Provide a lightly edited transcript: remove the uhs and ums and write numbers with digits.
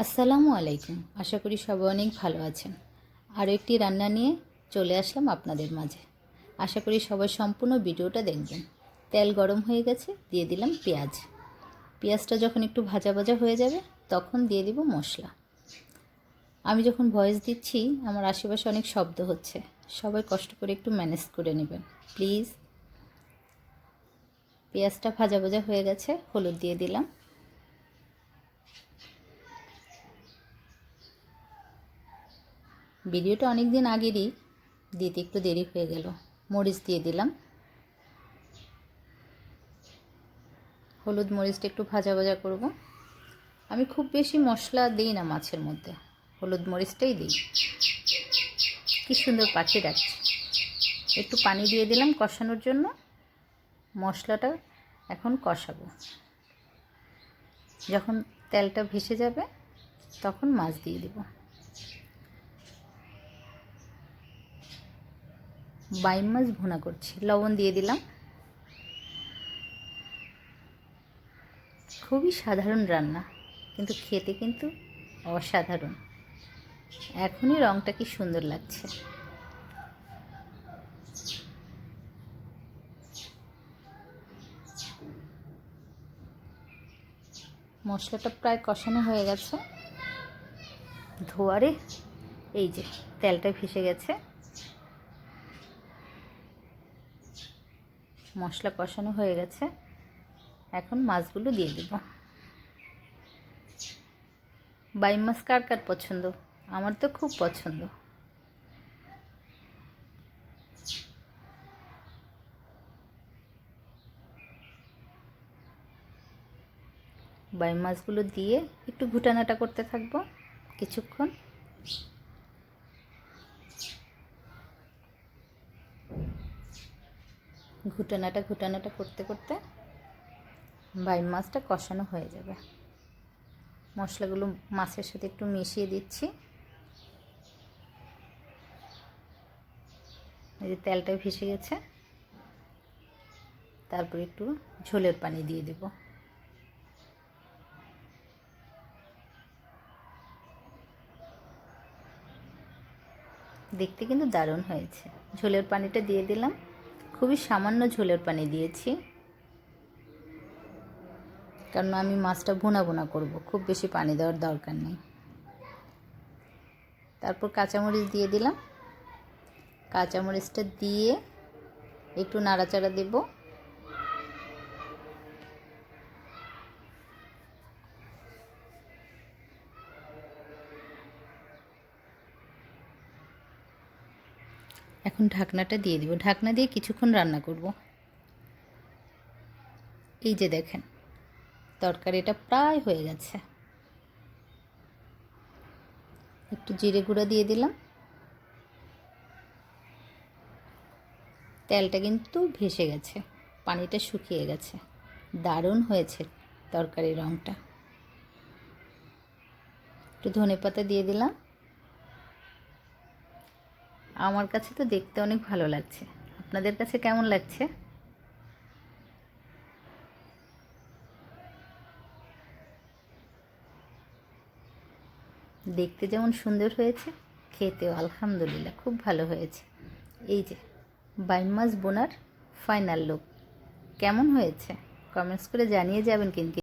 আসসালামু আলাইকুম। আশা করি সবাই অনেক ভালো আছেন। আরও একটি রান্না নিয়ে চলে আসলাম আপনাদের মাঝে। আশা করি সবাই সম্পূর্ণ ভিডিওটা দেখবেন। তেল গরম হয়ে গেছে, দিয়ে দিলাম পেঁয়াজ। পেঁয়াজটা যখন একটু ভাজা ভাজা হয়ে যাবে তখন দিয়ে দিব মশলা। আমি যখন ভয়েস দিচ্ছি আমার আশেপাশে অনেক শব্দ হচ্ছে, সবাই কষ্ট করে একটু ম্যানেজ করে নেবেন প্লিজ। পেঁয়াজটা ভাজা ভাজা হয়ে গেছে, হলুদ দিয়ে দিলাম। ভিডিওটা অনেক দিন আগেরই, দিতে একটু দেরি হয়ে গেল। মরিচ দিয়ে দিলাম। হলুদ মরিচটা একটু ভাজা ভাজা করব। আমি খুব বেশি মশলা দিই না মাছের মধ্যে, হলুদ মরিচটাই দিই। কি সুন্দর পাখি ডাকছে। একটু পানি দিয়ে দিলাম কষানোর জন্য। মশলাটা এখন কষাবো। যখন তেলটা ভেসে যাবে তখন মাছ দিয়ে দেব। বাইম মাছ ভুনা করছি, লবণ দিয়ে দিলাম। খুবই সাধারণ রান্না, কিন্তু খেতে কিন্তু অসাধারণ। এখনই রঙটা কি সুন্দর লাগছে। মশলাটা প্রায় কষানো হয়ে গেছে। ধোয়ারে এই যে তেলটা ভেসে গেছে। মশলা কষানো হয়ে গেছে, এখন মাছগুলো দিয়ে দেব। বাইম মাছ কার কার পছন্দ? আমার তো খুব পছন্দ। বাইম মাছগুলো দিয়ে একটু ঘুটানাটা করতে থাকবো কিছুক্ষণ। ঘুটানাটা করতে করতে বাইম মাছটা কষানো হয়ে যাবে। মশলাগুলো মাছের সাথে একটু মিশিয়ে দিচ্ছি। এই যে তেলটা ভেসে গেছে, তারপর একটু ঝোলের পানি দিয়ে দেব। দেখতে কিন্তু দারুণ হয়েছে। ঝোলের পানিটা দিয়ে দিলাম। খুবই সামান্য ঝোলের পানি দিয়েছি, কারণ আমি মাছটা ভুনা ভুনা করব, খুব বেশি পানি দেওয়ার দরকার নেই। তারপর কাঁচামরিচ দিয়ে দিলাম। কাঁচামরিচটা দিয়ে একটু নাড়াচাড়া দেব। এখন ঢাকনাটা দিয়ে দিব। ঢাকনা দিয়ে কিছুক্ষণ রান্না করব। এই যে দেখেন তরকারিটা প্রায় হয়ে গেছে। একটু জিরে গুঁড়া দিয়ে দিলাম। তেলটা কিন্তু ভেসে গেছে, পানিটা শুকিয়ে গেছে। দারুণ হয়েছে তরকারির রঙটা। একটু ধনেপাতা দিয়ে দিলাম। আমার কাছে তো দেখতে অনেক ভালো লাগছে, আপনাদের কাছে কেমন লাগছে? দেখতে যেমন সুন্দর হয়েছে, খেতেও আলহামদুলিল্লাহ খুব ভালো হয়েছে। এই যে বাইম মাছ বোনার ফাইনাল লুক কেমন হয়েছে কমেন্টস করে জানিয়ে যাবেন কিন্তু।